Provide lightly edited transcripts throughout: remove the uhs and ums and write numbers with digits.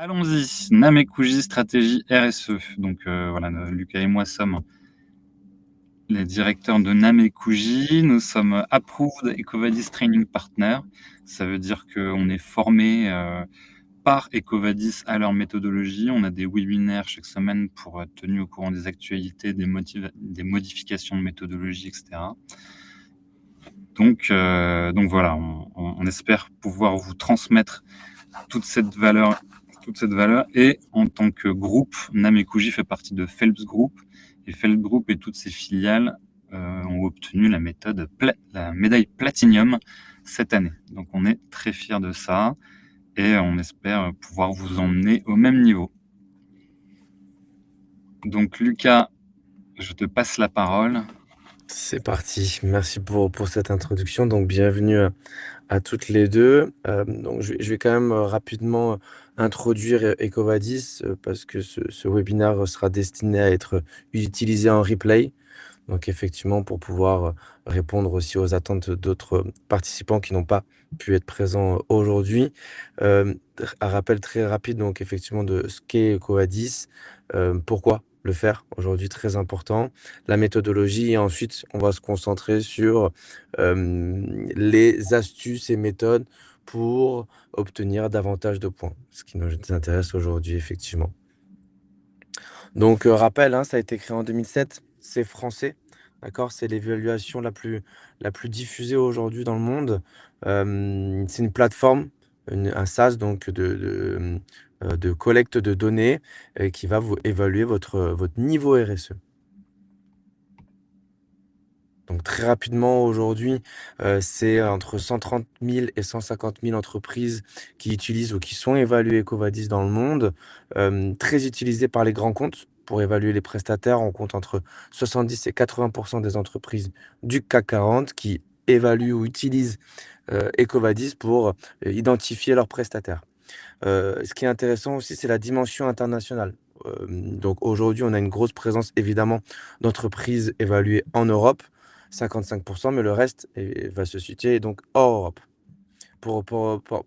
Allons-y, Namékouji stratégie RSE. Donc voilà, Lucas et moi sommes les directeurs de Namékouji. Nous sommes Approved EcoVadis Training Partner. Ça veut dire qu'on est formé par EcoVadis à leur méthodologie. On a des webinaires chaque semaine pour être tenus au courant des actualités, des modifications de méthodologie, etc. Donc voilà, on espère pouvoir vous transmettre toute cette valeur. Et en tant que groupe, Namékouji fait partie de Phelps Group. Et Phelps Group et toutes ses filiales ont obtenu la médaille Platinum cette année. Donc on est très fiers de ça et on espère pouvoir vous emmener au même niveau. Donc Lucas, je te passe la parole. C'est parti. Merci pour cette introduction. Donc, bienvenue à toutes les deux. Donc, je vais quand même rapidement introduire EcoVadis parce que ce webinaire sera destiné à être utilisé en replay. Donc, effectivement, pour pouvoir répondre aussi aux attentes d'autres participants qui n'ont pas pu être présents aujourd'hui. Un rappel très rapide, donc, effectivement, de ce qu'est EcoVadis. Pourquoi le faire aujourd'hui, très important. La méthodologie, et ensuite, on va se concentrer sur les astuces et méthodes pour obtenir davantage de points, ce qui nous intéresse aujourd'hui, effectivement. Donc, rappel, ça a été créé en 2007, c'est français, d'accord? C'est l'évaluation la plus diffusée aujourd'hui dans le monde. C'est une plateforme, un SaaS donc de collecte de données, qui va vous évaluer votre niveau RSE. Donc très rapidement aujourd'hui, c'est entre 130 000 et 150 000 entreprises qui utilisent ou qui sont évaluées EcoVadis dans le monde. Très utilisé par les grands comptes pour évaluer les prestataires. On compte entre 70 et 80 des entreprises du CAC 40 qui évaluent ou utilisent EcoVadis pour identifier leurs prestataires. Ce qui est intéressant aussi, c'est la dimension internationale. Donc aujourd'hui, on a une grosse présence évidemment d'entreprises évaluées en Europe, 55%, mais le reste va se situer donc hors Europe.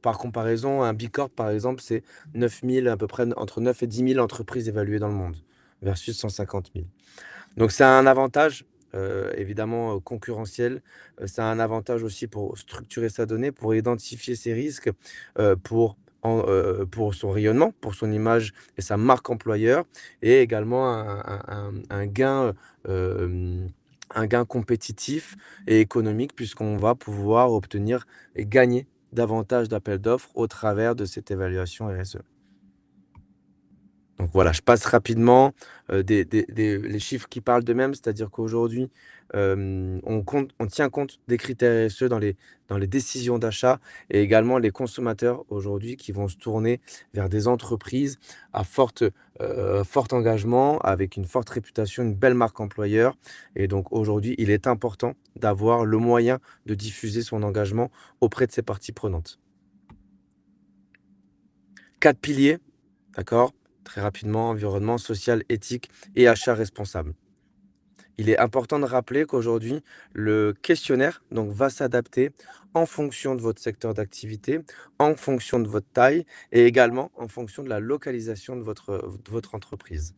Par comparaison, un Bicorp, par exemple, c'est 9 000, à peu près entre 9 et 10 000 entreprises évaluées dans le monde, versus 150 000. Donc c'est un avantage, évidemment, concurrentiel. C'est un avantage aussi pour structurer sa donnée, pour identifier ses risques, pour son rayonnement, pour son image et sa marque employeur, et également un gain compétitif et économique puisqu'on va pouvoir obtenir et gagner davantage d'appels d'offres au travers de cette évaluation RSE. Donc voilà, je passe rapidement, les chiffres qui parlent d'eux-mêmes, c'est-à-dire qu'aujourd'hui, on tient compte des critères RSE dans les décisions d'achat, et également les consommateurs aujourd'hui qui vont se tourner vers des entreprises à fort engagement, avec une forte réputation, une belle marque employeur, et donc aujourd'hui, il est important d'avoir le moyen de diffuser son engagement auprès de ses parties prenantes. 4 piliers, d'accord? Très rapidement, environnement, social, éthique et achat responsable. Il est important de rappeler qu'aujourd'hui, le questionnaire donc, va s'adapter en fonction de votre secteur d'activité, en fonction de votre taille et également en fonction de la localisation de votre entreprise.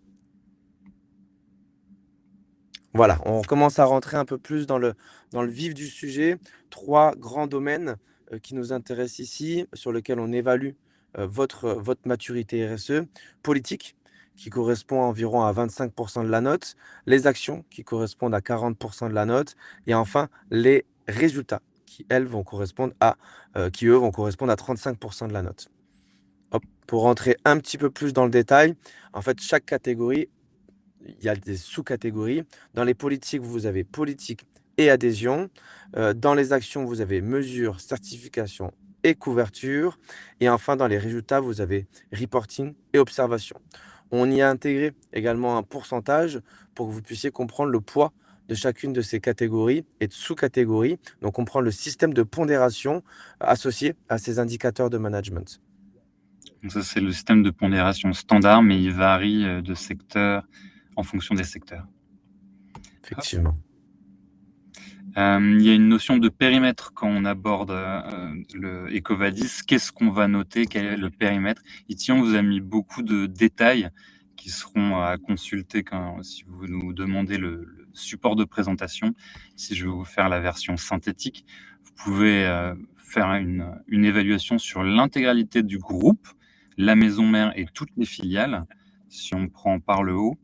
Voilà, on commence à rentrer un peu plus dans le vif du sujet. 3 grands domaines qui nous intéressent ici, sur lesquels on évalue votre maturité RSE. Politique, qui correspond environ à 25% de la note. Les actions, qui correspondent à 40% de la note. Et enfin, les résultats, qui eux vont correspondre à 35% de la note. Hop, pour rentrer un petit peu plus dans le détail, en fait, chaque catégorie, il y a des sous-catégories. Dans les politiques, vous avez politique et adhésion. Dans les actions, vous avez mesure, certification et couverture. Et enfin, dans les résultats, vous avez reporting et observation. On y a intégré également un pourcentage pour que vous puissiez comprendre le poids de chacune de ces catégories et de sous-catégories. Donc, on prend le système de pondération associé à ces indicateurs de management. Donc ça, c'est le système de pondération standard, mais il varie de secteur en fonction des secteurs. Effectivement. Il y a une notion de périmètre quand on aborde, le EcoVadis. Qu'est-ce qu'on va noter? Quel est le périmètre? Ici, on vous a mis beaucoup de détails qui seront à consulter si vous nous demandez le support de présentation. Si je vais vous faire la version synthétique, vous pouvez, faire une évaluation sur l'intégralité du groupe, la maison mère et toutes les filiales, si on prend par le haut.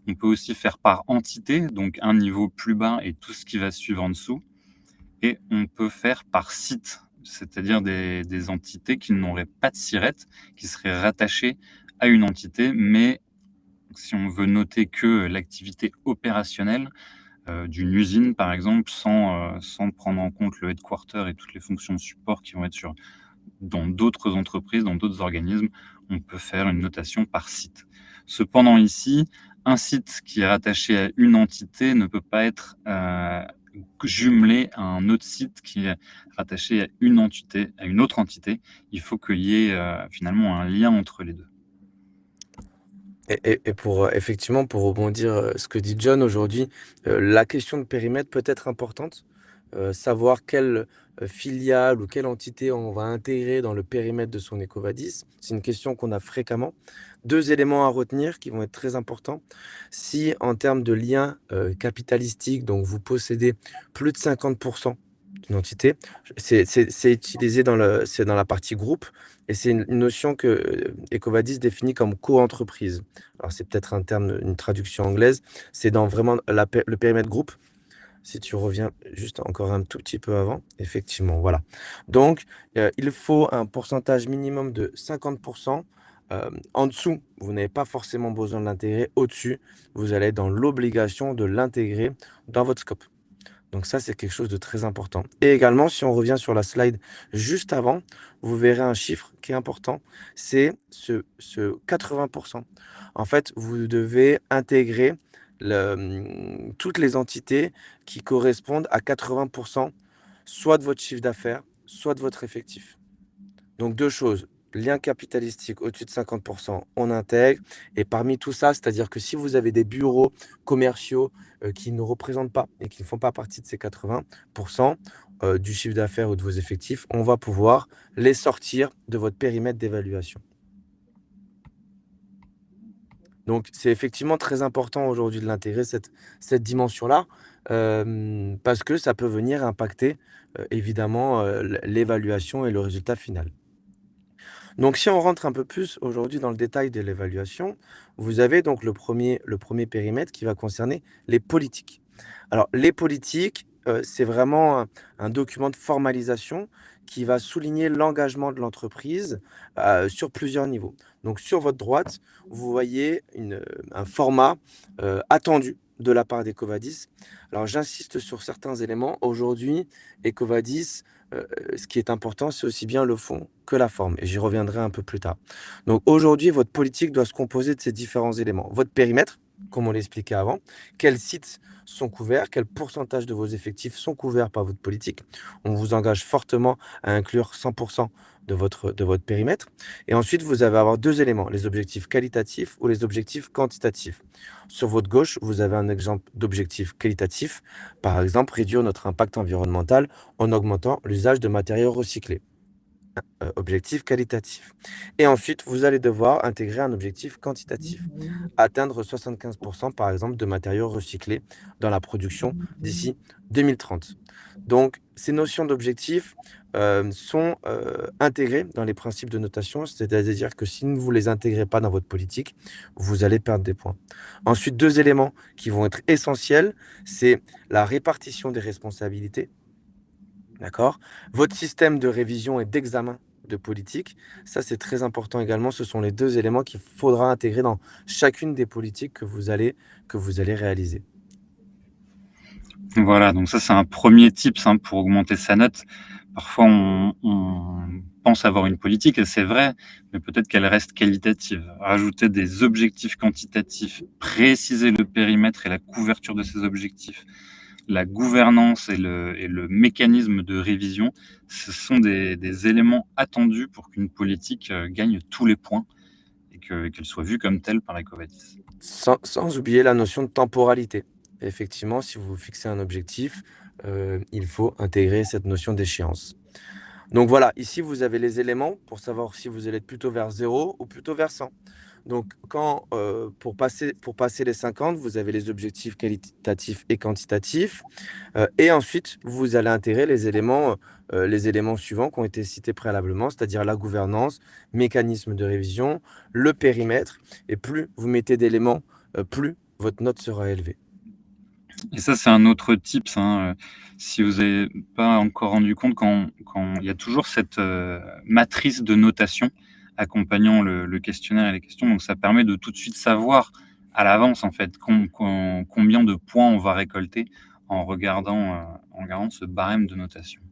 On peut aussi faire par entité, donc un niveau plus bas et tout ce qui va suivre en dessous. Et on peut faire par site, c'est-à-dire des entités qui n'auraient pas de SIRET, qui seraient rattachées à une entité, mais si on veut noter que l'activité opérationnelle d'une usine, par exemple, sans prendre en compte le headquarter et toutes les fonctions de support qui vont être dans d'autres entreprises, dans d'autres organismes, on peut faire une notation par site. Cependant ici, un site qui est rattaché à une entité ne peut pas être jumelé à un autre site qui est rattaché à une autre entité. Il faut qu'il y ait finalement un lien entre les deux. Et pour, effectivement, pour rebondir, ce que dit John aujourd'hui, la question de périmètre peut être importante. Savoir quelle, filiale ou quelle entité on va intégrer dans le périmètre de son EcoVadis, c'est une question qu'on a fréquemment. 2 éléments à retenir qui vont être très importants. Si en termes de lien, capitalistique, donc vous possédez plus de 50 d'une entité, c'est utilisé c'est dans la partie groupe et c'est une notion que, EcoVadis définit comme co-entreprise. Alors c'est peut-être un terme, une traduction anglaise, c'est dans vraiment le périmètre groupe. Si tu reviens juste encore un tout petit peu avant, effectivement, voilà. Donc, il faut un pourcentage minimum de 50. En dessous, vous n'avez pas forcément besoin de l'intégrer. Au-dessus, vous allez être dans l'obligation de l'intégrer dans votre scope. Donc ça, c'est quelque chose de très important. Et également, si on revient sur la slide juste avant, vous verrez un chiffre qui est important, c'est ce 80. En fait, vous devez intégrer toutes les entités qui correspondent à 80, soit de votre chiffre d'affaires, soit de votre effectif. Donc 2 choses, lien capitalistique au-dessus de 50, on intègre et parmi tout ça, c'est-à-dire que si vous avez des bureaux commerciaux, qui ne représentent pas et qui ne font pas partie de ces 80, du chiffre d'affaires ou de vos effectifs, on va pouvoir les sortir de votre périmètre d'évaluation. Donc c'est effectivement très important aujourd'hui de l'intégrer cette dimension-là, parce que ça peut venir impacter, évidemment, l'évaluation et le résultat final. Donc si on rentre un peu plus aujourd'hui dans le détail de l'évaluation, vous avez donc le premier périmètre qui va concerner les politiques. Alors les politiques, c'est vraiment un document de formalisation qui va souligner l'engagement de l'entreprise, sur plusieurs niveaux. Donc sur votre droite, vous voyez un format, attendu de la part d'EcoVadis. Alors j'insiste sur certains éléments. Aujourd'hui, EcoVadis, ce qui est important, c'est aussi bien le fond que la forme et j'y reviendrai un peu plus tard. Donc aujourd'hui, votre politique doit se composer de ces différents éléments. Votre périmètre, comme on l'expliquait avant, quels sites sont couverts, quel pourcentage de vos effectifs sont couverts par votre politique. On vous engage fortement à inclure 100 de votre périmètre et ensuite vous allez avoir 2 éléments, les objectifs qualitatifs ou les objectifs quantitatifs. Sur votre gauche, vous avez un exemple d'objectif qualitatif, par exemple réduire notre impact environnemental en augmentant l'usage de matériaux recyclés. Objectif qualitatif. Et ensuite, vous allez devoir intégrer un objectif quantitatif. Atteindre 75 par exemple de matériaux recyclés dans la production d'ici 2030. Donc ces notions d'objectifs, sont, intégrées dans les principes de notation, c'est-à-dire que si vous ne les intégrez pas dans votre politique, vous allez perdre des points. Ensuite, 2 éléments qui vont être essentiels, c'est la répartition des responsabilités. D'accord? Votre système de révision et d'examen de politique, ça c'est très important également. Ce sont les 2 éléments qu'il faudra intégrer dans chacune des politiques que vous allez réaliser. Voilà, donc ça, c'est un premier tips, hein, pour augmenter sa note. Parfois, on pense avoir une politique et c'est vrai, mais peut-être qu'elle reste qualitative. Rajouter des objectifs quantitatifs, préciser le périmètre et la couverture de ces objectifs, la gouvernance et le mécanisme de révision, ce sont des éléments attendus pour qu'une politique, gagne tous les points et qu'elle soit vue comme telle par EcoVadis. Sans oublier la notion de temporalité. Effectivement, si vous vous fixez un objectif, il faut intégrer cette notion d'échéance. Donc voilà, ici vous avez les éléments pour savoir si vous allez être plutôt vers 0 ou plutôt vers 100. Donc quand, pour passer les 50, vous avez les objectifs qualitatifs et quantitatifs, et ensuite vous allez intégrer les éléments suivants qui ont été cités préalablement, c'est-à-dire la gouvernance, mécanisme de révision, le périmètre, et plus vous mettez d'éléments, plus votre note sera élevée. Et ça, c'est un autre tips, hein, si vous avez pas encore rendu compte, quand il y a toujours cette, matrice de notation accompagnant le questionnaire et les questions, donc ça permet de tout de suite savoir à l'avance, en fait, combien de points on va récolter en regardant ce barème de notation.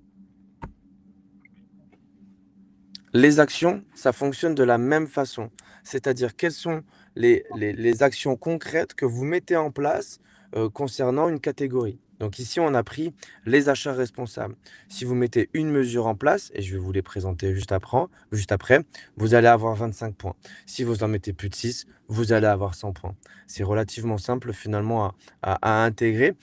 Les actions, ça fonctionne de la même façon. C'est-à-dire quelles sont les actions concrètes que vous mettez en place, concernant une catégorie. Donc ici, on a pris les achats responsables. Si vous mettez une mesure en place, et je vais vous les présenter juste après, vous allez avoir 25 points. Si vous en mettez plus de 6, vous allez avoir 100 points. C'est relativement simple finalement à intégrer.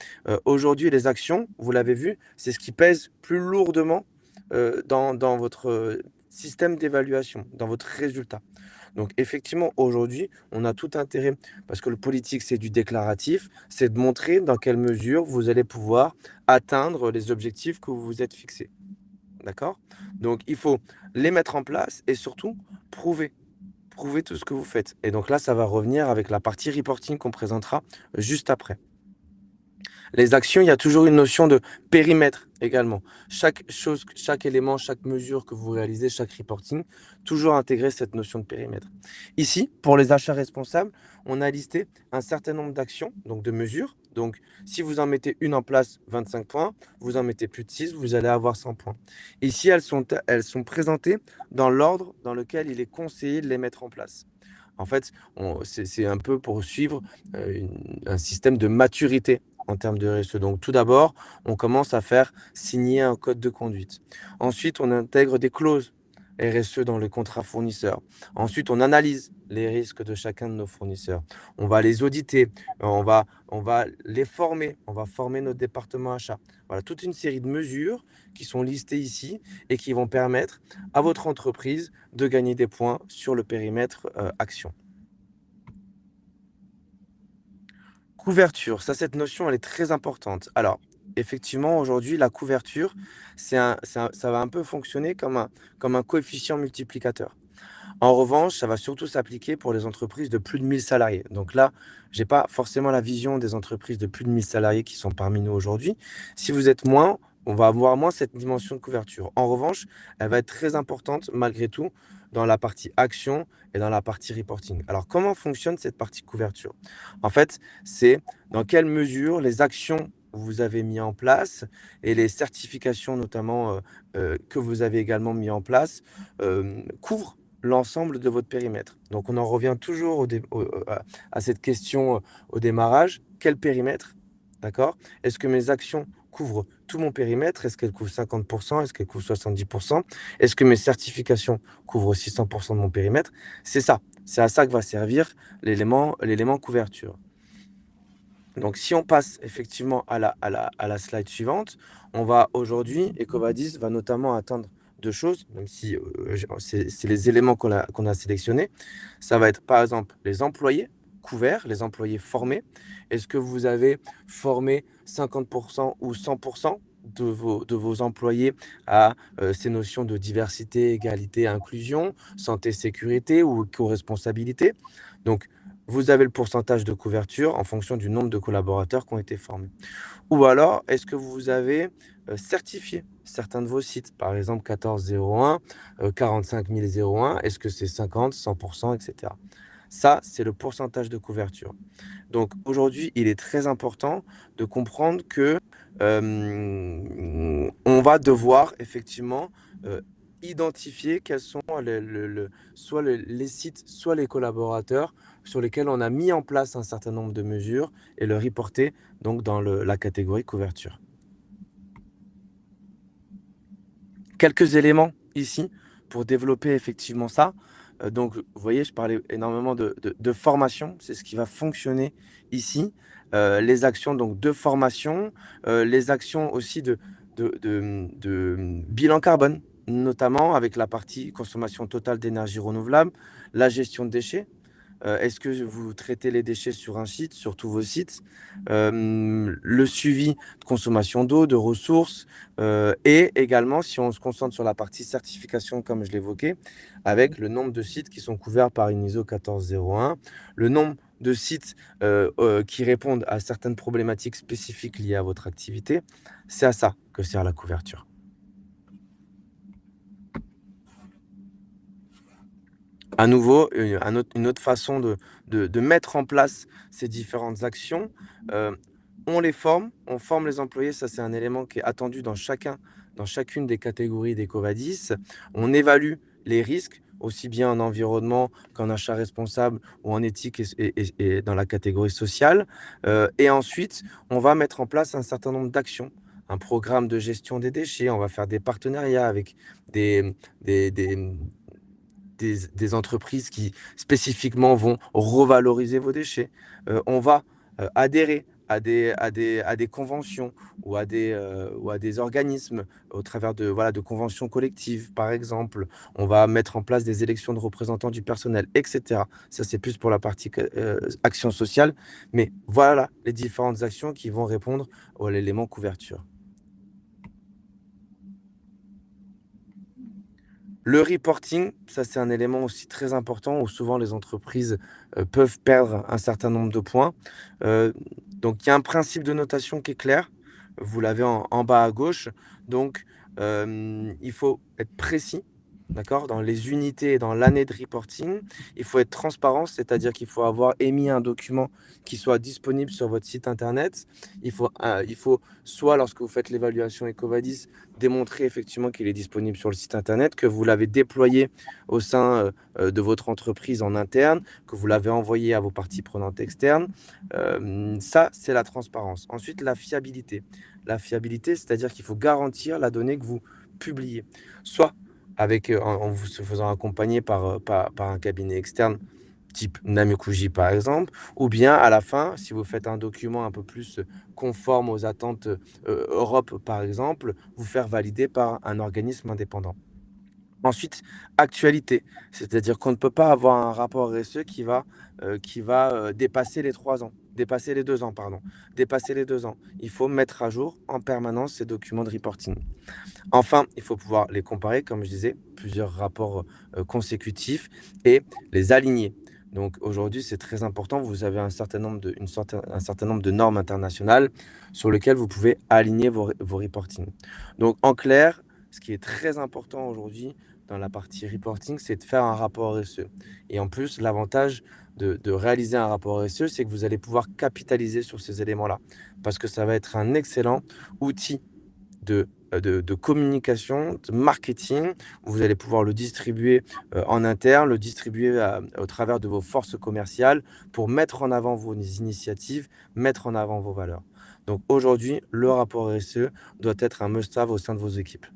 Aujourd'hui, les actions, vous l'avez vu, c'est ce qui pèse plus lourdement, dans votre système d'évaluation, dans votre résultat. Donc effectivement, aujourd'hui, on a tout intérêt, parce que le politique, c'est du déclaratif, c'est de montrer dans quelle mesure vous allez pouvoir atteindre les objectifs que vous vous êtes fixés. D'accord? Donc il faut les mettre en place et surtout prouver. Prouver tout ce que vous faites. Et donc là, ça va revenir avec la partie reporting qu'on présentera juste après. Les actions, il y a toujours une notion de périmètre également. Chaque chose, chaque élément, chaque mesure que vous réalisez, chaque reporting, toujours intégrer cette notion de périmètre. Ici, pour les achats responsables, on a listé un certain nombre d'actions, donc de mesures. Donc, si vous en mettez une en place, 25 points, vous en mettez plus de 6, vous allez avoir 100 points. Ici, elles sont présentées dans l'ordre dans lequel il est conseillé de les mettre en place. En fait, c'est un peu pour suivre un système de maturité en termes de RSE. Donc tout d'abord, on commence à faire signer un code de conduite. Ensuite, on intègre des clauses RSE dans le contrat fournisseur. Ensuite, on analyse les risques de chacun de nos fournisseurs. On va les auditer, on va les former, on va former notre département achat. Voilà, toute une série de mesures qui sont listées ici et qui vont permettre à votre entreprise de gagner des points sur le périmètre action. Couverture, ça, cette notion, elle est très importante. Alors, effectivement, aujourd'hui, la couverture, ça va un peu fonctionner comme un coefficient multiplicateur. En revanche, ça va surtout s'appliquer pour les entreprises de plus de 1000 salariés. Donc là, j'ai pas forcément la vision des entreprises de plus de 1000 salariés qui sont parmi nous aujourd'hui. Si vous êtes moins, on va avoir moins cette dimension de couverture. En revanche, elle va être très importante malgré tout dans la partie action et dans la partie reporting. Alors, comment fonctionne cette partie couverture? En fait, c'est dans quelle mesure les actions que vous avez mis en place et les certifications notamment que vous avez également mis en place couvrent l'ensemble de votre périmètre. Donc on en revient toujours à cette question, au démarrage. Quel périmètre? D'accord? Est-ce que mes actions couvrent tout mon périmètre? Est-ce qu'elles couvrent 50? Est-ce qu'elles couvrent 70? Est-ce que mes certifications couvrent aussi 100 de mon périmètre? C'est ça, c'est à ça que va servir l'élément couverture. Donc si on passe effectivement à la slide suivante, on va aujourd'hui EcoVadis va notamment atteindre 2 choses, même si, c'est les éléments qu'on a sélectionnés. Ça va être par exemple les employés couverts, les employés formés. Est-ce que vous avez formé 50 ou 100 de vos employés à, ces notions de diversité, égalité, inclusion, santé, sécurité ou éco-responsabilité? Donc vous avez le pourcentage de couverture en fonction du nombre de collaborateurs qui ont été formés. Ou alors, est-ce que vous avez, certifié certains de vos sites? Par exemple 1401, 45 001, est-ce que c'est 50, 100 et cetera? Ça, c'est le pourcentage de couverture. Donc aujourd'hui, il est très important de comprendre que, on va devoir effectivement, identifier quels sont soit les sites, soit les collaborateurs sur lesquels on a mis en place un certain nombre de mesures et le reporter donc dans la catégorie couverture. Quelques éléments ici pour développer effectivement ça. Donc vous voyez, je parlais énormément de formation, c'est ce qui va fonctionner ici. Les actions donc de formation, les actions aussi de bilan carbone, notamment avec la partie consommation totale d'énergie renouvelable, la gestion de déchets. Est-ce que vous traitez les déchets sur un site, sur tous vos sites? Le suivi de consommation d'eau, de ressources, et également, si on se concentre sur la partie certification, comme je l'évoquais, avec le nombre de sites qui sont couverts par une ISO 1401, le nombre de sites, qui répondent à certaines problématiques spécifiques liées à votre activité. C'est à ça que sert la couverture. À nouveau, une autre façon de mettre en place ces différentes actions, heu, on forme les employés, ça c'est un élément qui est attendu dans chacune des catégories d'EcoVadis. On évalue les risques, aussi bien en environnement qu'en achat responsable ou en éthique et dans la catégorie sociale, et ensuite on va mettre en place un certain nombre d'actions, un programme de gestion des déchets, on va faire des partenariats avec des des des des entreprises qui spécifiquement vont revaloriser vos déchets. On va, adhérer à des conventions ou à des organismes au travers de, voilà, de conventions collectives, par exemple. On va mettre en place des élections de représentants du personnel et cetera. Ça, c'est plus pour la partie action sociale, mais voilà les différentes actions qui vont répondre à l'élément couverture. Le reporting, ça c'est un élément aussi très important où souvent les entreprises, peuvent perdre un certain nombre de points. Heu, donc il y a un principe de notation qui est clair, vous l'avez en bas à gauche. Donc il faut être précis, d'accord? Dans les unités et dans l'année de reporting. Il faut être transparent, c'est-à-dire qu'il faut avoir émis un document qui soit disponible sur votre site internet. Il faut soit lorsque vous faites l'évaluation EcoVadis, démontrer effectivement qu'il est disponible sur le site internet, que vous l'avez déployé au sein, de votre entreprise en interne, que vous l'avez envoyé à vos parties prenantes externes. Ça, c'est la transparence. Ensuite, la fiabilité. La fiabilité, c'est-à-dire qu'il faut garantir la donnée que vous publiez. Soit avec, en vous se faisant accompagner par un cabinet externe type Namekuji par exemple, ou bien à la fin, si vous faites un document un peu plus conforme aux attentes, Europe par exemple, vous faire valider par un organisme indépendant. Ensuite, actualité, c'est-à-dire qu'on ne peut pas avoir un rapport RSE qui va dépasser les 3 ans, dépasser les 2 ans pardon, dépasser les 2 ans. Il faut mettre à jour en permanence ces documents de reporting. Enfin, il faut pouvoir les comparer, comme je disais, plusieurs rapports, consécutifs et les aligner. Donc aujourd'hui, c'est très important, vous avez un certain nombre de normes internationales sur lesquelles vous pouvez aligner vos reporting. Donc en clair, ce qui est très important aujourd'hui dans la partie reporting, c'est de faire un rapport RSE et en plus, l'avantage de réaliser un rapport RSE, c'est que vous allez pouvoir capitaliser sur ces éléments-là parce que ça va être un excellent outil de communication, de marketing. Vous allez pouvoir le distribuer, en interne, le distribuer au travers de vos forces commerciales pour mettre en avant vos initiatives, mettre en avant vos valeurs. Donc aujourd'hui, le rapport RSE doit être un must have au sein de vos équipes.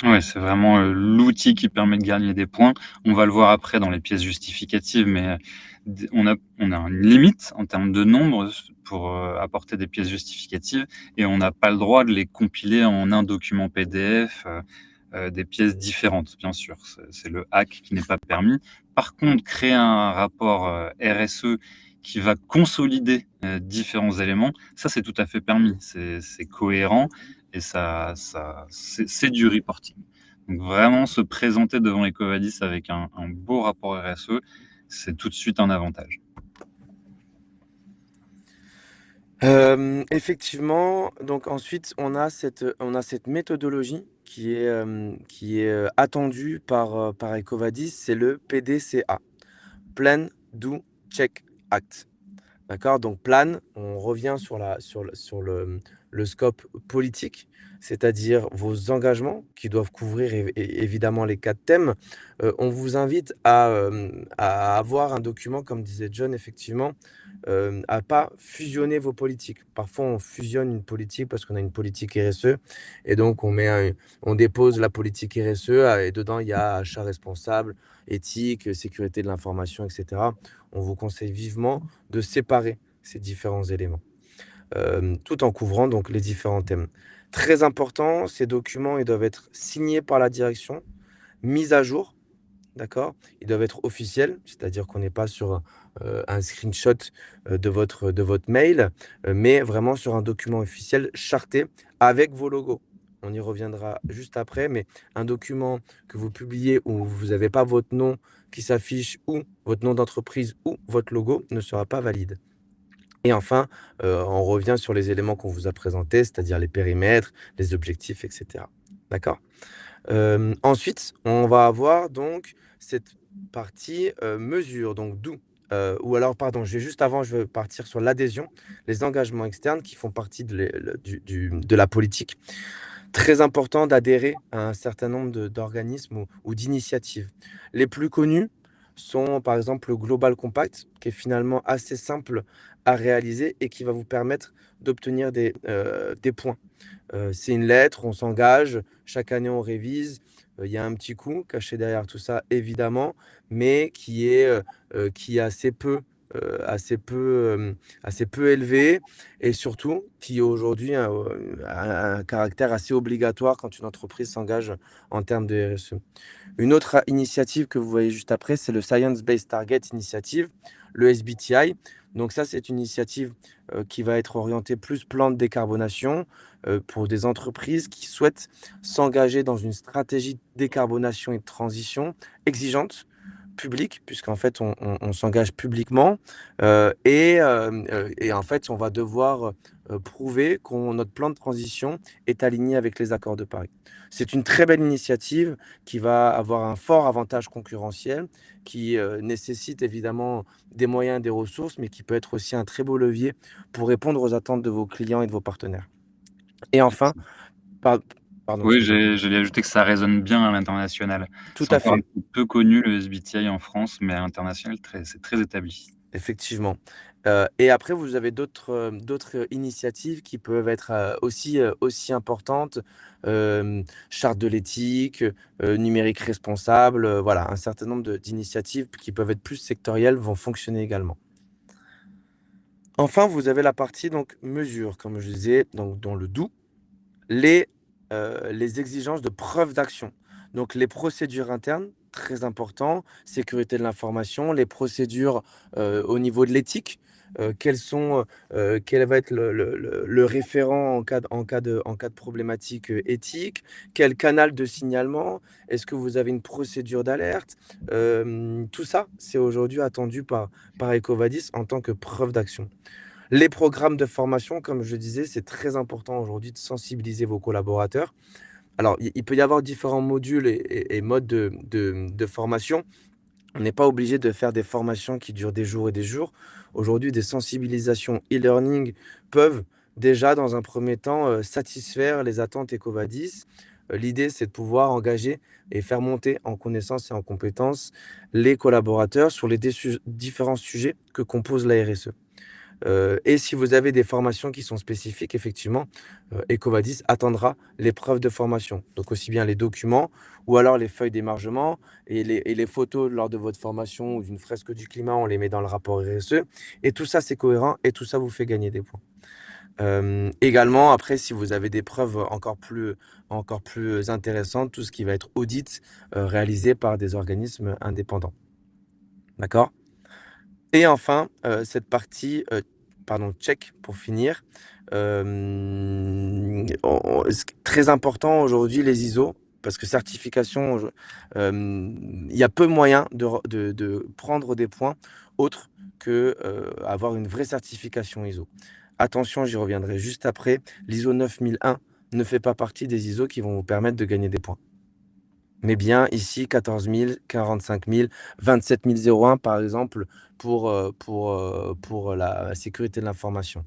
Ouais, c'est vraiment, l'outil qui permet de gagner des points. On va le voir après dans les pièces justificatives, mais, d on a une limite en termes de nombre pour, apporter des pièces justificatives et on n'a pas le droit de les compiler en un document PDF, des pièces différentes, bien sûr. C'est le hack qui n'est pas permis. Par contre, créer un rapport, RSE qui va consolider, différents éléments, ça, c'est tout à fait permis. C'est cohérent et ça c'est du reporting. Donc vraiment se présenter devant EcoVadis avec un beau rapport RSE, c'est tout de suite un avantage. Effectivement, donc ensuite on a cette méthodologie qui est attendue par EcoVadis, c'est le PDCA, Plan, Do, Check, Act. D'accord? Donc plan, on revient sur le scope politique, c'est-à-dire vos engagements qui doivent couvrir évidemment les 4 thèmes. On vous invite à avoir un document, comme disait John effectivement, à pas fusionner vos politiques. Parfois, on fusionne une politique parce qu'on a une politique RSE et donc on dépose la politique RSE et dedans, il y a achat responsable, éthique, sécurité de l'information et cetera. On vous conseille vivement de séparer ces différents éléments, tout en couvrant donc les différents thèmes. Très important, ces documents, ils doivent être signés par la direction, mis à jour. D'accord? Ils doivent être officiels, c'est-à-dire qu'on n'est pas sur, un screenshot, de votre mail, mais vraiment sur un document officiel charté avec vos logos. On y reviendra juste après, mais un document que vous publiez où vous n'avez pas votre nom qui s'affiche ou votre nom d'entreprise ou votre logo ne sera pas valide. Et enfin, on revient sur les éléments qu'on vous a présentés, c'est-à-dire les périmètres, les objectifs et cetera. D'accord? Ensuite, on va avoir donc cette partie, mesure, donc d'où, ou alors pardon, je vais partir sur l'adhésion, les engagements externes qui font partie de la politique. Très important d'adhérer à un certain nombre d'organismes ou d'initiatives. Les plus connus sont par exemple le Global Compact, qui est finalement assez simple à réaliser et qui va vous permettre d'obtenir des points. C'est une lettre, on s'engage, chaque année on révise, il y a un petit coût caché derrière tout ça évidemment, mais qui est assez peu élevé et surtout qui aujourd'hui a un caractère assez obligatoire quand une entreprise s'engage en termes de RSE. Une autre initiative que vous voyez juste après, c'est le Science Based Target Initiative, le SBTI. Donc ça, c'est une initiative, qui va être orientée plus plan de décarbonation, pour des entreprises qui souhaitent s'engager dans une stratégie de décarbonation et de transition exigeante, publique, puisqu'en fait on s'engage publiquement, et en fait on va devoir, prouver qu'on notre plan de transition est aligné avec les accords de Paris. C'est une très belle initiative qui va avoir un fort avantage concurrentiel, qui, nécessite évidemment des moyens, des ressources, mais qui peut être aussi un très beau levier pour répondre aux attentes de vos clients et de vos partenaires. Et enfin, par pardon, Oui, excusez-moi. j'allais ajouter que ça résonne bien à l'international. Tout C'est à encore un fait. petit peu connu le SBTI en France, mais à l'international, c'est très établi. Effectivement, et après vous avez d'autres initiatives qui peuvent être, aussi importantes, charte de l'éthique, numérique responsable, voilà, un certain nombre d'initiatives qui peuvent être plus sectorielles vont fonctionner également. Enfin, vous avez la partie donc mesure, comme je disais, donc dans le doux, les, les exigences de preuve d'action. Donc les procédures internes, très important, sécurité de l'information, les procédures, au niveau de l'éthique, quel va être le référent en cas de problématique, éthique? Quel canal de signalement? Est-ce que vous avez une procédure d'alerte? Tout ça, c'est aujourd'hui attendu par EcoVadis en tant que preuve d'action. Les programmes de formation, comme je disais, c'est très important aujourd'hui de sensibiliser vos collaborateurs. Alors, il peut y avoir différents modules et modes de formation. On n'est pas obligé de faire des formations qui durent des jours et des jours. Aujourd'hui, des sensibilisations e-learning peuvent déjà, dans un premier temps, satisfaire les attentes EcoVadis. L'idée, c'est de pouvoir engager et faire monter en connaissances et en compétences les collaborateurs sur les différents sujets que compose la RSE. Et si vous avez des formations qui sont spécifiques, effectivement, EcoVadis attendra les preuves de formation. Donc aussi bien les documents ou alors les feuilles d'émargement et les photos lors de votre formation ou d'une fresque du climat, on les met dans le rapport RSE et tout ça, c'est cohérent et tout ça vous fait gagner des points. Également, après, si vous avez des preuves encore plus intéressantes, tout ce qui va être audit, réalisé par des organismes indépendants. D'accord? Et enfin, cette partie, pardon, check pour finir. Ce qui est très important aujourd'hui, les ISO, parce que certification, il y a peu moyen de prendre des points autres que, avoir une vraie certification ISO. Attention, j'y reviendrai juste après, l'ISO 9001 ne fait pas partie des ISO qui vont vous permettre de gagner des points. Mais bien ici 14 000, 45 000, 27 001 par exemple pour la sécurité de l'information.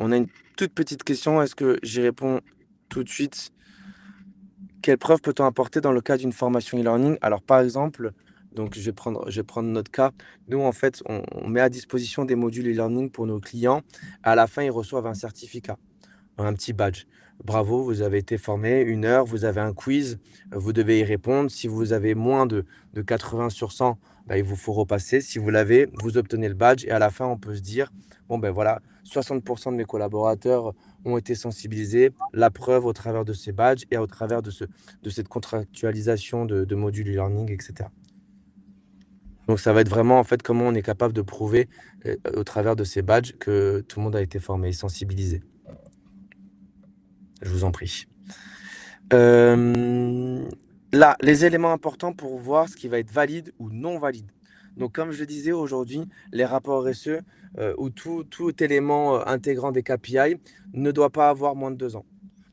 On a une toute petite question, est-ce que j'y réponds tout de suite? Quelles preuves peut-on apporter dans le cas d'une formation e-learning? Alors par exemple, Donc je vais prendre notre cas. Nous, en fait, on met à disposition des modules e-learning pour nos clients. À la fin, ils reçoivent un certificat, un petit badge. Bravo, vous avez été formé 1 heure, vous avez un quiz, vous devez y répondre. Si vous avez moins de 80 sur 100, bah, il vous faut repasser. Si vous l'avez, vous obtenez le badge et à la fin, on peut se dire: «Bon, ben, voilà, 60 de mes collaborateurs ont été sensibilisés». La preuve au travers de ces badges et au travers de cette contractualisation de modules e-learning et cetera. Donc ça va être vraiment, en fait, comment on est capable de prouver, au travers de ces badges que tout le monde a été formé et sensibilisé. Je vous en prie. Hem, Là, les éléments importants pour voir ce qui va être valide ou non valide. Donc comme je le disais aujourd'hui, les rapports RSE, ou tout élément, intégrant des KPI ne doit pas avoir moins de 2 ans.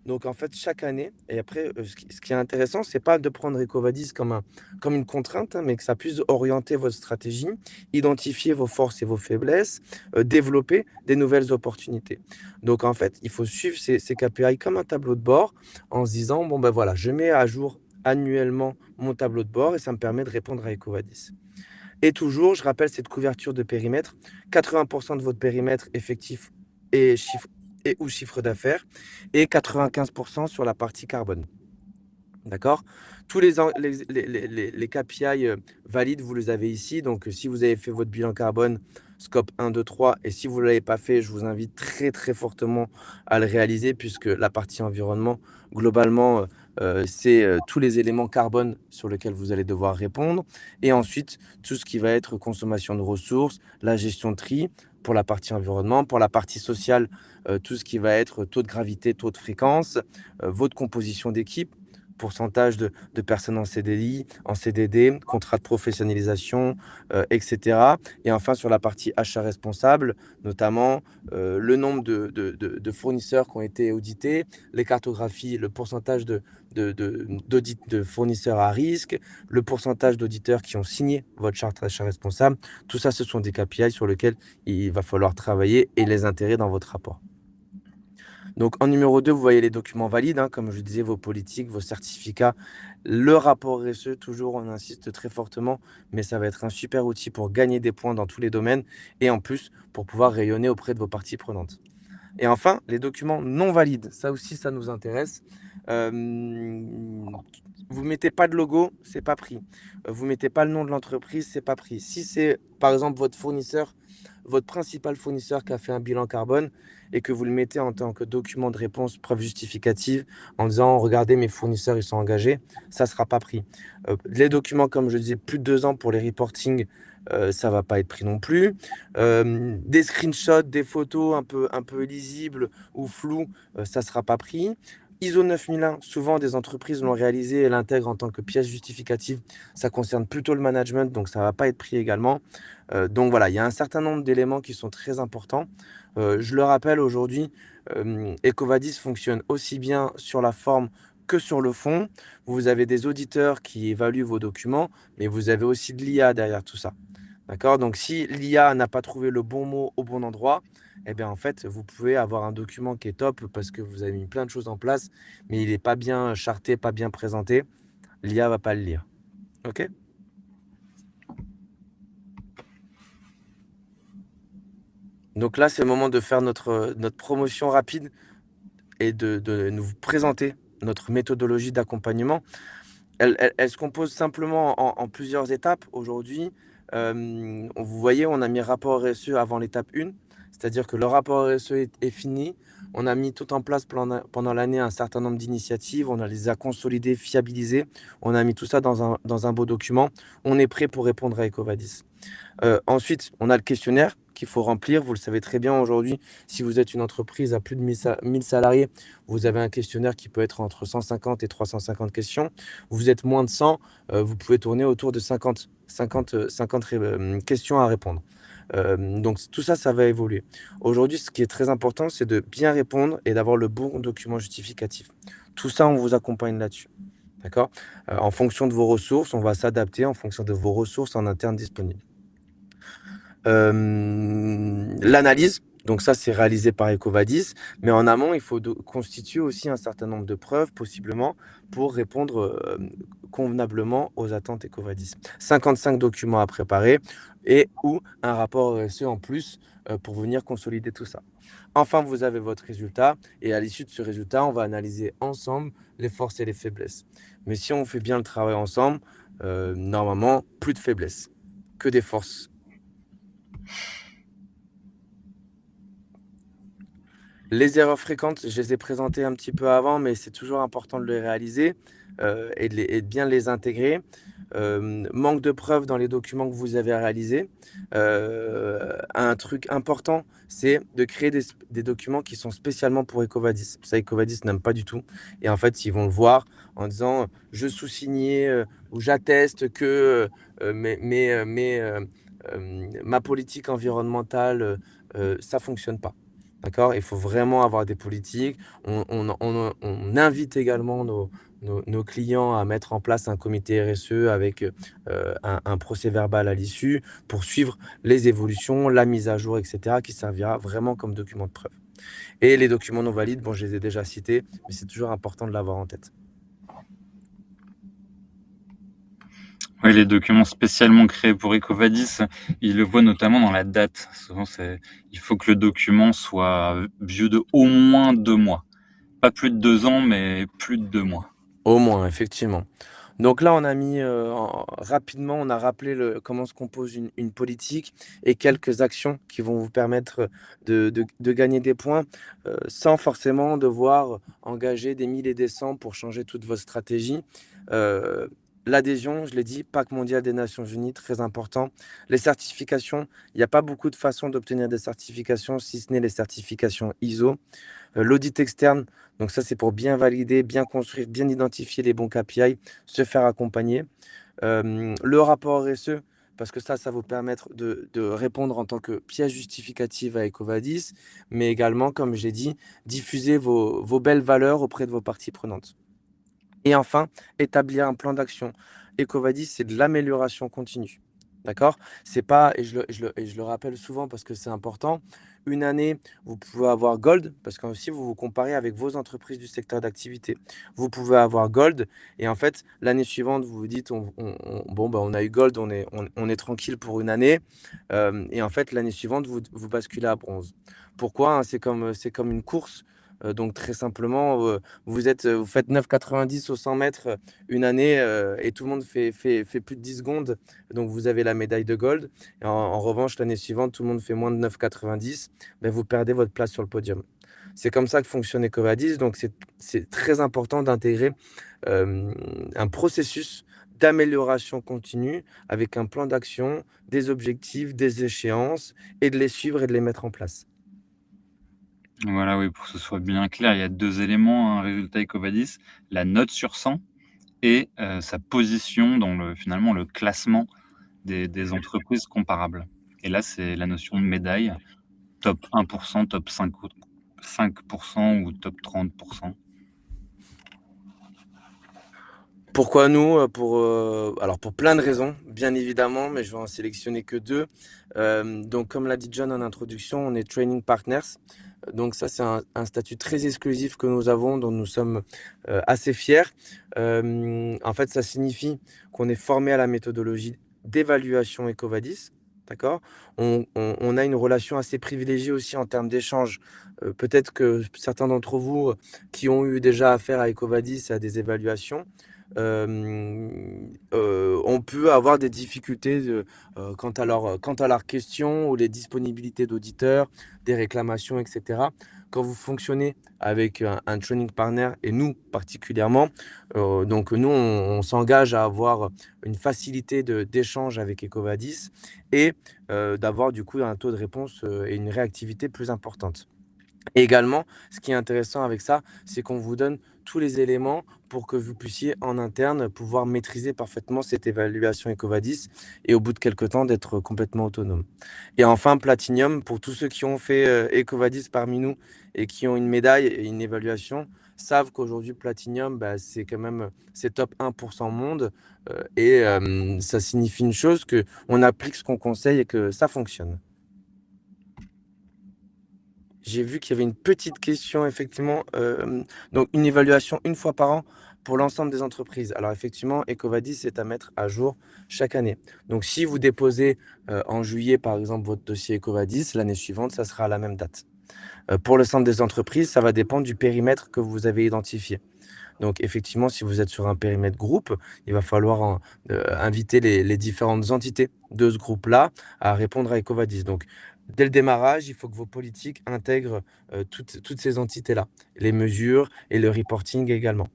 Donc en fait, chaque année et après, ce qui est intéressant, c'est pas de prendre EcoVadis comme une contrainte, hein, mais que ça puisse orienter votre stratégie, identifier vos forces et vos faiblesses, développer des nouvelles opportunités. Donc en fait, il faut suivre ces KPI comme un tableau de bord en se disant: «Bon, ben, voilà, je mets à jour annuellement mon tableau de bord et ça me permet de répondre à EcoVadis». Et toujours, je rappelle cette couverture de périmètre, 80 de votre périmètre effectif et chiffre et ou chiffre d'affaires et 95 sur la partie carbone. D'accord? Tous les KPI, valides, vous les avez ici. Donc, si vous avez fait votre bilan carbone, scope 1, 2, 3 et si vous ne l'avez pas fait, je vous invite très, très fortement à le réaliser puisque la partie environnement, globalement, c'est, tous les éléments carbone sur lesquels vous allez devoir répondre et ensuite tout ce qui va être consommation de ressources, la gestion de tri pour la partie environnement. Pour la partie sociale, tout ce qui va être taux de gravité, taux de fréquence, votre composition d'équipe, pourcentage de personnes en CDI, en CDD, contrat de professionnalisation, et cetera. Et enfin, sur la partie achat responsable, notamment, le nombre de fournisseurs qui ont été audités, les cartographies, le pourcentage d'audit de fournisseurs à risque, le pourcentage d'auditeurs qui ont signé votre charte d'achat responsable. Tout ça, ce sont des KPI sur lesquels il va falloir travailler et les intégrer dans votre rapport. Donc en numéro 2, vous voyez les documents valides, hein, comme je disais, vos politiques, vos certificats, le rapport RSE, toujours, on insiste très fortement, mais ça va être un super outil pour gagner des points dans tous les domaines et en plus pour pouvoir rayonner auprès de vos parties prenantes. Et enfin, les documents non valides, ça aussi, ça nous intéresse. Vous mettez pas de logo, c'est pas pris. Vous mettez pas le nom de l'entreprise, c'est pas pris. Si c'est, par exemple, votre fournisseur, votre principal fournisseur qui a fait un bilan carbone et que vous le mettez en tant que document de réponse, preuve justificative, en disant: «Regardez, mes fournisseurs, ils sont engagés», ça sera pas pris. Les documents, comme je disais, plus de 2 ans pour les reporting, ça va pas être pris non plus. Des screenshots, des photos un peu illisibles ou floues, ça sera pas pris. ISO 9001, souvent des entreprises l'ont réalisé et l'intègrent en tant que pièce justificative. Ça concerne plutôt le management, donc ça va pas être pris également. Donc voilà, il y a un certain nombre d'éléments qui sont très importants. Je le rappelle aujourd'hui, EcoVadis fonctionne aussi bien sur la forme que sur le fond. Vous avez des auditeurs qui évaluent vos documents, mais vous avez aussi de l'IA derrière tout ça. D'accord? Donc si l'IA n'a pas trouvé le bon mot au bon endroit, eh bien, en fait, vous pouvez avoir un document qui est top parce que vous avez mis plein de choses en place, mais il est pas bien charté, pas bien présenté. L'IA va pas le lire. OK? Donc là, c'est le moment de faire notre promotion rapide et de nous présenter notre méthodologie d'accompagnement. Elle se compose simplement en plusieurs étapes. Aujourd'hui, vous voyez, on a mis rapport RSE avant l'étape 1, c'est-à-dire que le rapport RSE est fini. On a mis tout en place pendant l'année un certain nombre d'initiatives, on a les a consolidées, fiabilisées, on a mis tout ça dans un beau document. On est prêt pour répondre à EcoVadis. Ensuite, on a le questionnaire qu'il faut remplir. Vous le savez très bien aujourd'hui, si vous êtes une entreprise à plus de 1000 salariés, vous avez un questionnaire qui peut être entre 150 et 350 questions. Vous êtes moins de 100, vous pouvez tourner autour de 50 questions à répondre. Donc tout ça, ça va évoluer. Aujourd'hui, ce qui est très important, c'est de bien répondre et d'avoir le bon document justificatif. Tout ça, on vous accompagne là-dessus. D'accord? En fonction de vos ressources, on va s'adapter en fonction de vos ressources en interne disponibles. L'analyse. Donc ça, c'est réalisé par EcoVadis, mais en amont, il faut constituer aussi un certain nombre de preuves, possiblement, pour répondre convenablement aux attentes EcoVadis. 55 documents à préparer et ou un rapport RSE en plus pour venir consolider tout ça. Enfin, vous avez votre résultat et à l'issue de ce résultat, on va analyser ensemble les forces et les faiblesses. Mais si on fait bien le travail ensemble, normalement, plus de faiblesses, que des forces. Les erreurs fréquentes, je les ai présentées un petit peu avant, mais c'est toujours important de les réaliser et de bien les intégrer. Manque de preuves dans les documents que vous avez réalisés. Un truc important, c'est de créer des documents qui sont spécialement pour EcoVadis. Ça, EcoVadis n'aime pas du tout. Et en fait, ils vont le voir en disant je sous-signais ou j'atteste que ma politique environnementale, ça ne fonctionne pas. D'accord? Il faut vraiment avoir des politiques. On invite également nos clients à mettre en place un comité RSE avec un procès-verbal à l'issue pour suivre les évolutions, la mise à jour, et cetera, qui servira vraiment comme document de preuve. Et les documents non valides, bon, je les ai déjà cités, mais c'est toujours important de l'avoir en tête. Oui, les documents spécialement créés pour EcoVadis, ils le voient notamment dans la date. Souvent, il faut que le document soit vieux de au moins 2 mois. Pas plus de 2 ans, mais plus de 2 mois. Au moins, effectivement. Donc là, on a mis rapidement, on a rappelé comment se compose une politique et quelques actions qui vont vous permettre de gagner des points sans forcément devoir engager des milliers et des cents pour changer toute votre stratégie. Euh, L'adhésion, je l'ai dit, Pacte mondial des Nations Unies, très important. Les certifications, il n'y a pas beaucoup de façons d'obtenir des certifications, si ce n'est les certifications ISO. L'audit externe, donc ça c'est pour bien valider, bien construire, bien identifier les bons KPI, se faire accompagner. Le rapport RSE, parce que ça vous permettre de répondre en tant que pièce justificative à EcoVadis, mais également, comme j'ai dit, diffuser vos belles valeurs auprès de vos parties prenantes. Et enfin, établir un plan d'action. EcoVadis, c'est de l'amélioration continue. D'accord? C'est pas, et je le rappelle souvent parce que c'est important, une année, vous pouvez avoir Gold, parce qu'aussi vous vous comparez avec vos entreprises du secteur d'activité. Vous pouvez avoir Gold, et en fait, l'année suivante, vous vous dites, bon, bah, on a eu Gold, on est tranquille pour une année, et en fait, l'année suivante, vous basculez à Bronze. Pourquoi? Hein, c'est comme une course. Donc très simplement, vous faites 9,90 au 100 mètres une année et tout le monde fait plus de 10 secondes. Donc vous avez la médaille de gold. Et en revanche, l'année suivante, tout le monde fait moins de 9,90. Ben, vous perdez votre place sur le podium. C'est comme ça que fonctionne EcoVadis. Donc c'est très important d'intégrer un processus d'amélioration continue avec un plan d'action, des objectifs, des échéances et de les suivre et de les mettre en place. Voilà, oui, pour que ce soit bien clair, il y a 2 éléments, un résultat EcoVadis, la note sur 100 et sa position dans finalement le classement des entreprises comparables. Et là, c'est la notion de médaille, top 1 top 5 ou top 30. Pourquoi nous? Alors pour plein de raisons, bien évidemment, mais je vais en sélectionner que 2. Donc comme l'a dit John en introduction, on est training partners. Donc ça, c'est un statut très exclusif que nous avons, dont nous sommes assez fiers. En fait, ça signifie qu'on est formé à la méthodologie d'évaluation EcoVadis. D'accord? On a une relation assez privilégiée aussi en termes d'échange. Peut-être que certains d'entre vous qui ont eu déjà affaire à EcoVadis et à des évaluations, on peut avoir des difficultés quant à leurs questions ou les disponibilités d'auditeurs, des réclamations, et cetera. Quand vous fonctionnez avec un training partner et nous particulièrement, donc nous on s'engage à avoir une facilité d'échange avec EcoVadis et d'avoir du coup un taux de réponse et une réactivité plus importante. Et également, ce qui est intéressant avec ça, c'est qu'on vous donne tous les éléments pour que vous puissiez en interne pouvoir maîtriser parfaitement cette évaluation EcoVadis et au bout de quelque temps d'être complètement autonome. Et enfin, Platinum, pour tous ceux qui ont fait EcoVadis parmi nous et qui ont une médaille et une évaluation, savent qu'aujourd'hui Platinum, bah, c'est quand même c'est top 1% monde et ça signifie une chose, que on applique ce qu'on conseille et que ça fonctionne. J'ai vu qu'il y avait une petite question effectivement, donc une évaluation une fois par an pour l'ensemble des entreprises. Alors effectivement, EcoVadis, c'est à mettre à jour chaque année. Donc si vous déposez, en juillet, par exemple, votre dossier EcoVadis, l'année suivante, ça sera à la même date. Pour l'ensemble des entreprises, ça va dépendre du périmètre que vous avez identifié. Donc effectivement, si vous êtes sur un périmètre groupe, il va falloir inviter les différentes entités de ce groupe-là à répondre à EcoVadis. Donc dès le démarrage, il faut que vos politiques intègrent, toutes ces entités-là, les mesures et le reporting également.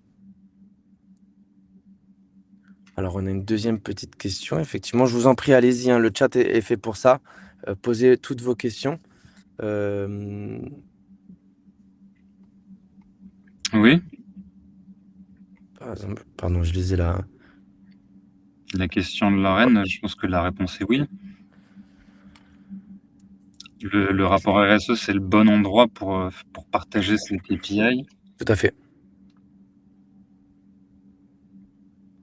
Alors on a une deuxième petite question, effectivement, je vous en prie, allez-y, hein, le chat est fait pour ça. Posez toutes vos questions. Hem, Oui, Par exemple, pardon, je lisais là. la question de Lorraine, je pense que la réponse est oui. Le rapport RSE, c'est le bon endroit pour partager ses KPI. Tout à fait.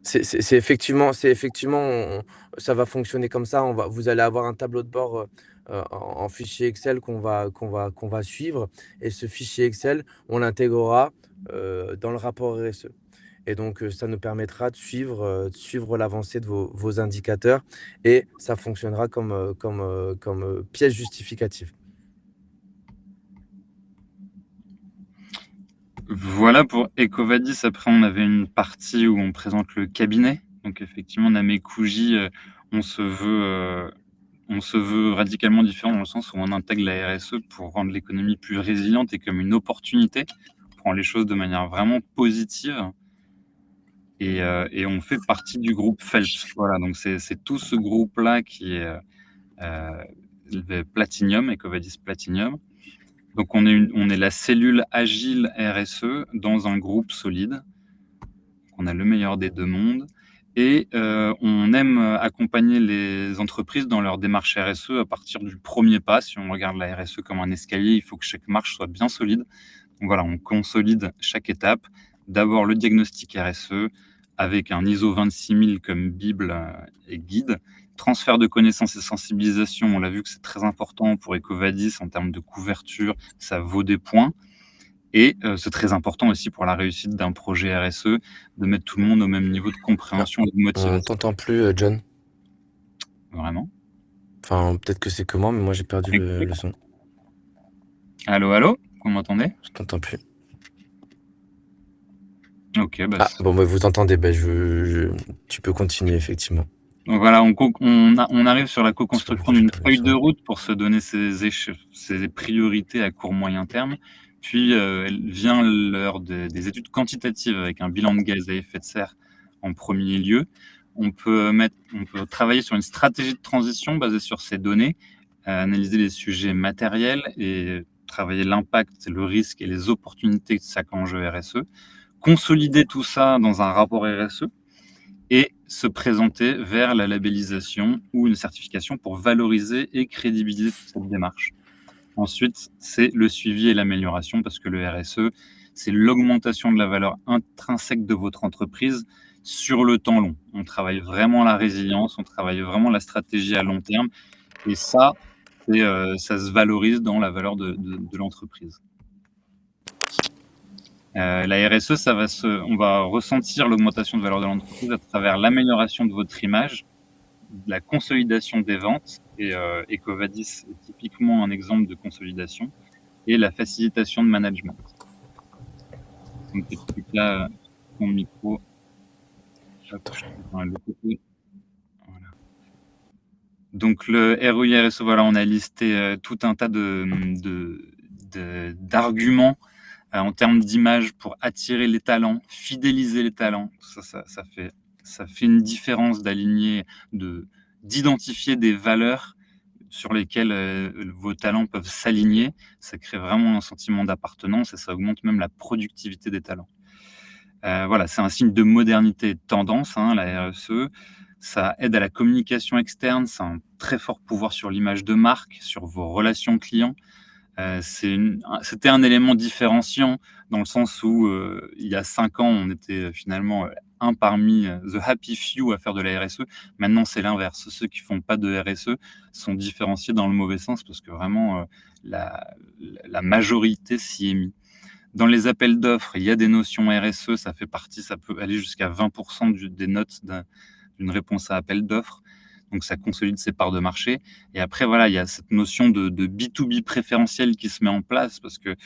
C'est effectivement ça va fonctionner comme ça. Vous allez avoir un tableau de bord, en fichier Excel qu'on va suivre, et ce fichier Excel, on l'intégrera, dans le rapport RSE, et donc ça nous permettra de suivre l'avancée de vos indicateurs, et ça fonctionnera comme pièce justificative. Voilà pour EcoVadis. Après, on avait une partie où on présente le cabinet. Donc effectivement, Namékouji, on se veut radicalement différent dans le sens où on intègre la RSE pour rendre l'économie plus résiliente et comme une opportunité. On prend les choses de manière vraiment positive et on fait partie du groupe Phelps. Voilà, donc c'est tout ce groupe-là qui est le Platinium, EcoVadis Platinium. Donc on est la cellule agile RSE dans un groupe solide. On a le meilleur des deux mondes et on aime accompagner les entreprises dans leur démarche RSE à partir du premier pas. Si on regarde la RSE comme un escalier, il faut que chaque marche soit bien solide. Donc voilà, on consolide chaque étape. D'abord le diagnostic RSE avec un ISO 26000 comme bible et guide. Transfert de connaissances et sensibilisation, on l'a vu que c'est très important pour EcoVadis en termes de couverture, ça vaut des points. Et c'est très important aussi pour la réussite d'un projet RSE, de mettre tout le monde au même niveau de Ah, compréhension et de on motivation. t'entend plus, John. Vraiment. Enfin, peut-être que c'est que moi, mais moi j'ai perdu le son. Allô, allô? Vous m'entendez? Je t'entends plus. OK, bah, Ah, bon, bah, vous entendez, bah, tu peux continuer effectivement. donc voilà, on arrive sur la Je sais pas co-construction pourquoi j'ai d'une perdu le feuille de son. route pour se donner ses priorités à court moyen terme. Puis, elle vient l'heure des études quantitatives avec un bilan de gaz à effet de serre en premier lieu. On peut travailler sur une stratégie de transition basée sur ces données, analyser les sujets matériels et travailler l'impact, le risque et les opportunités de chaque enjeu RSE. Consolider tout ça dans un rapport RSE et se présenter vers la labellisation ou une certification pour valoriser et crédibiliser toute cette démarche. Ensuite, c'est le suivi et l'amélioration parce que le RSE, c'est l'augmentation de la valeur intrinsèque de votre entreprise sur le temps long. On travaille vraiment la résilience, on travaille vraiment la stratégie à long terme et ça se valorise dans la valeur de l'entreprise. La RSE, on va ressentir l'augmentation de valeur de l'entreprise à travers l'amélioration de votre image, la consolidation des ventes et EcoVadis est typiquement un exemple de consolidation et la facilitation de management. Donc tes trucs là, ton micro, hop, je t'entends de l'autre côté. Voilà. Donc le ROI RSE, voilà, on a listé tout un tas d'arguments en termes d'image pour attirer les talents, fidéliser les talents. Ça fait une différence d'identifier des valeurs sur lesquelles vos talents peuvent s'aligner. Ça crée vraiment un sentiment d'appartenance et ça augmente même la productivité des talents. Voilà, c'est un signe de modernité et de tendance, hein, la RSE. Ça aide à la communication externe, ça a un très fort pouvoir sur l'image de marque, sur vos relations clients. C'était un élément différenciant dans le sens où, il y a 5 ans, on était finalement, un parmi the happy few à faire de la RSE. Maintenant, c'est l'inverse. Ceux qui font pas de RSE sont différenciés dans le mauvais sens parce que vraiment, la majorité s'y est mis. Dans les appels d'offres, il y a des notions RSE, ça fait partie, ça peut aller jusqu'à 20% des notes d'une réponse à appel d'offres. Donc ça consolide ses parts de marché. Et après, voilà, il y a cette notion de B2B préférentiel qui se met en place parce que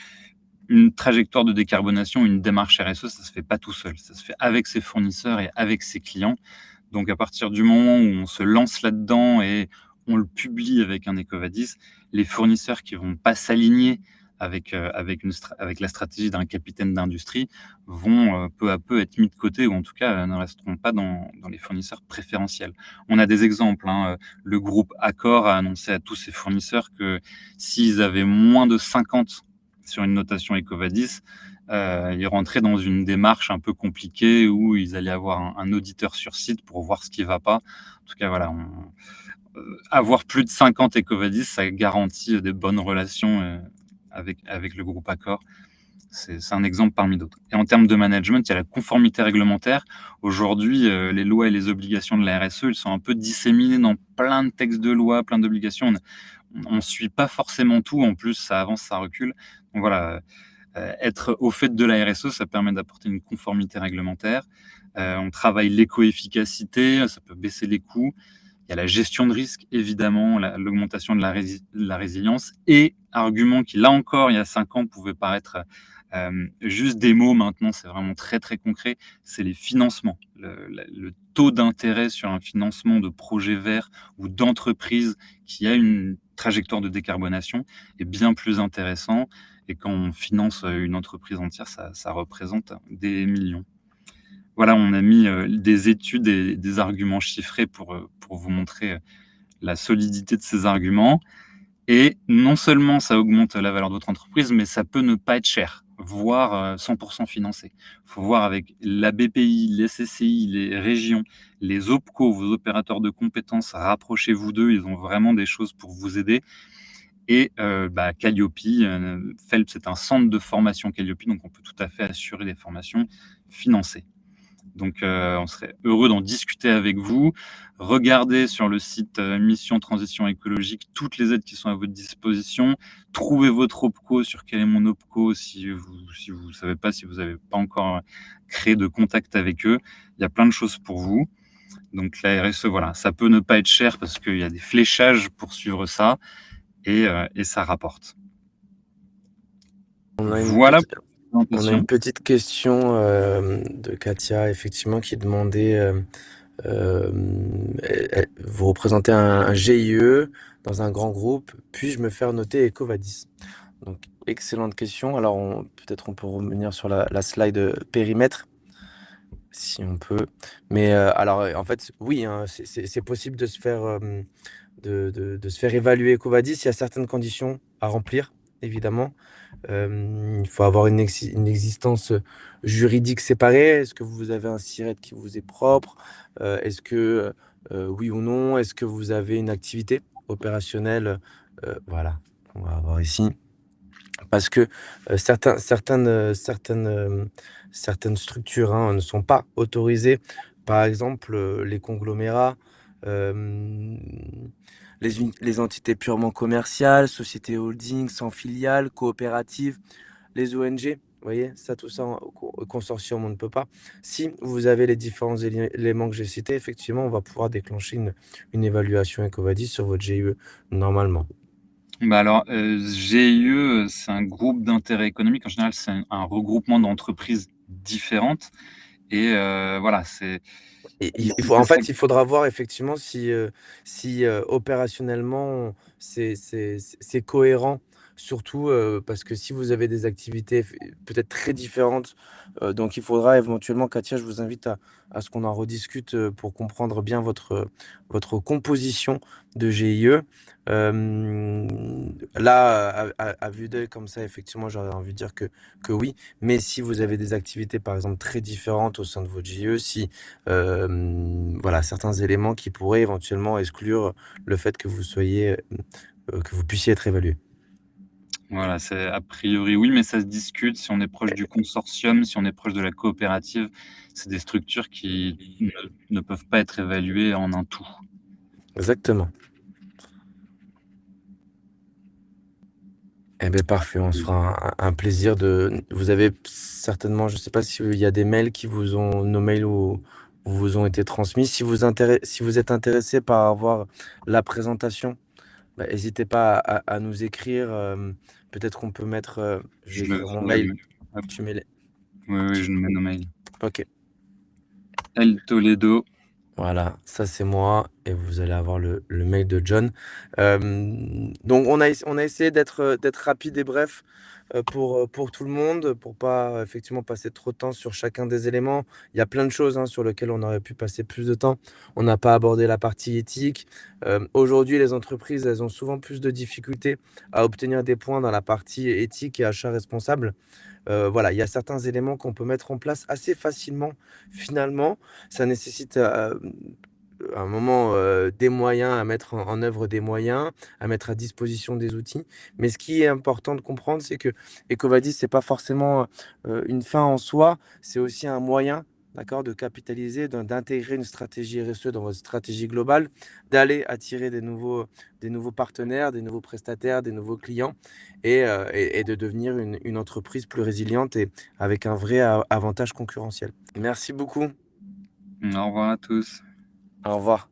une trajectoire de décarbonation, une démarche RSE, ça se fait pas tout seul. Ça se fait avec ses fournisseurs et avec ses clients. Donc à partir du moment où on se lance là-dedans et on le publie avec un EcoVadis, les fournisseurs qui vont pas s'aligner avec la stratégie d'un capitaine d'industrie vont peu à peu être mis de côté ou en tout cas ne resteront pas dans les fournisseurs préférentiels. On a des exemples. Le groupe Accor a annoncé à tous ses fournisseurs que s'ils avaient moins de 50 sur une notation EcoVadis, ils rentraient dans une démarche un peu compliquée où ils allaient avoir un auditeur sur site pour voir ce qui ne va pas. En tout cas, voilà, avoir plus de 50 EcoVadis, ça garantit des bonnes relations avec le groupe Accor. C'est un exemple parmi d'autres. Et en termes de management, il y a la conformité réglementaire. Aujourd'hui, les lois et les obligations de la RSE, elles sont un peu disséminées dans plein de textes de loi, plein d'obligations. On ne suit pas forcément tout. En plus, ça avance, ça recule. Donc voilà, être au fait de la RSE, ça permet d'apporter une conformité réglementaire. On travaille l'éco-efficacité, ça peut baisser les coûts. Il y a la gestion de risque, évidemment, l'augmentation de la résilience et argument qui, là encore, il y a 5 ans, pouvait paraître juste des mots. Maintenant, c'est vraiment très, très concret. C'est les financements. Le taux d'intérêt sur un financement de projet vert ou d'entreprise qui a une trajectoire de décarbonation est bien plus intéressant. Et quand on finance une entreprise entière, ça représente des millions. Voilà, on a mis des études et des arguments chiffrés pour vous montrer la solidité de ces arguments. Et non seulement ça augmente la valeur de votre entreprise, mais ça peut ne pas être cher, voire 100% financé. Il faut voir avec la BPI, les CCI, les régions, les OPCO, vos opérateurs de compétences, rapprochez-vous d'eux, ils ont vraiment des choses pour vous aider. Et Calliope, Phelps, c'est un centre de formation Calliope, donc on peut tout à fait assurer des formations financées. Donc, on serait heureux d'en discuter avec vous. Regardez sur le site Mission Transition Écologique toutes les aides qui sont à votre disposition. Trouvez votre OPCO sur quel est mon OPCO si vous savez pas, si vous n'avez pas encore créé de contact avec eux. Il y a plein de choses pour vous. Donc, la RSE, voilà, ça peut ne pas être cher parce qu'il y a des fléchages pour suivre ça et ça rapporte. Voilà. On a une petite question de Katia, effectivement, qui demandait vous représentez un GIE dans un grand groupe, puis-je me faire noter EcoVadis? Donc, excellente question. Alors, peut-être on peut revenir sur la slide périmètre, si on peut. Mais alors, en fait, oui, hein, c'est possible de se faire, de se faire évaluer EcoVadis. Il y a certaines conditions à remplir, évidemment. Il faut avoir une existence juridique séparée. Est-ce que vous avez un SIRET qui vous est propre? Est-ce que, oui ou non, est-ce que vous avez une activité opérationnelle? Voilà, on va voir ici. Parce que certaines structures ne sont pas autorisées. Par exemple, les conglomérats, euh, les entités purement commerciales, sociétés holding, sans filiales, coopératives, les ONG. Vous voyez, tout ça, consortium, on ne peut pas. Si vous avez les différents éléments que j'ai cités, effectivement, on va pouvoir déclencher une évaluation EcoVadis sur votre GIE normalement. Alors, GIE, c'est un groupe d'intérêt économique. En général, c'est un regroupement d'entreprises différentes. Et voilà, c'est... Il faudra voir effectivement si opérationnellement c'est cohérent, surtout parce que si vous avez des activités peut-être très différentes, donc il faudra éventuellement, Katia, je vous invite à ce qu'on en rediscute pour comprendre bien votre composition de GIE. Là, à vue d'œil comme ça, effectivement, j'aurais envie de dire que oui, mais si vous avez des activités par exemple très différentes au sein de votre GIE, si voilà, certains éléments qui pourraient éventuellement exclure le fait que vous soyez, que vous puissiez être évalué. Voilà, c'est a priori oui, mais ça se discute si on est proche du consortium, si on est proche de la coopérative. C'est des structures qui ne peuvent pas être évaluées en un tout. Exactement. Eh beh, parfait, on se fera un plaisir de vous avez certainement, je sais pas s'il y a des mails qui vous ont nos mails vous ont été transmis. Si vous êtes intéressé par avoir la présentation, bah, hésitez pas à nous écrire, peut-être qu'on peut mettre, je vais écrire mon Ouais, mail, hop, tu mets les oui, oui, tu je nous mets nos mails. OK. El Toledo. Voilà, ça c'est moi et vous allez avoir le mail de John. Donc on a essayé d'être rapide et bref, pour tout le monde, pour pas effectivement passer trop de temps sur chacun des éléments. Il y a plein de choses, hein, sur lesquelles on aurait pu passer plus de temps. On n'a pas abordé la partie éthique. Aujourd'hui, les entreprises, elles ont souvent plus de difficultés à obtenir des points dans la partie éthique et achat responsable. Voilà, il y a certains éléments qu'on peut mettre en place assez facilement finalement. Ça nécessite, à un moment, des moyens à mettre en œuvre des moyens, à mettre à disposition des outils. Mais ce qui est important de comprendre, c'est que EcoVadis, c'est pas forcément, une fin en soi, c'est aussi un moyen, d'accord, de capitaliser, d'intégrer une stratégie RSE dans votre stratégie globale, d'aller attirer des nouveaux partenaires, des nouveaux prestataires, des nouveaux clients et de devenir une entreprise plus résiliente et avec un vrai avantage concurrentiel. Merci beaucoup. Au revoir à tous. Au revoir.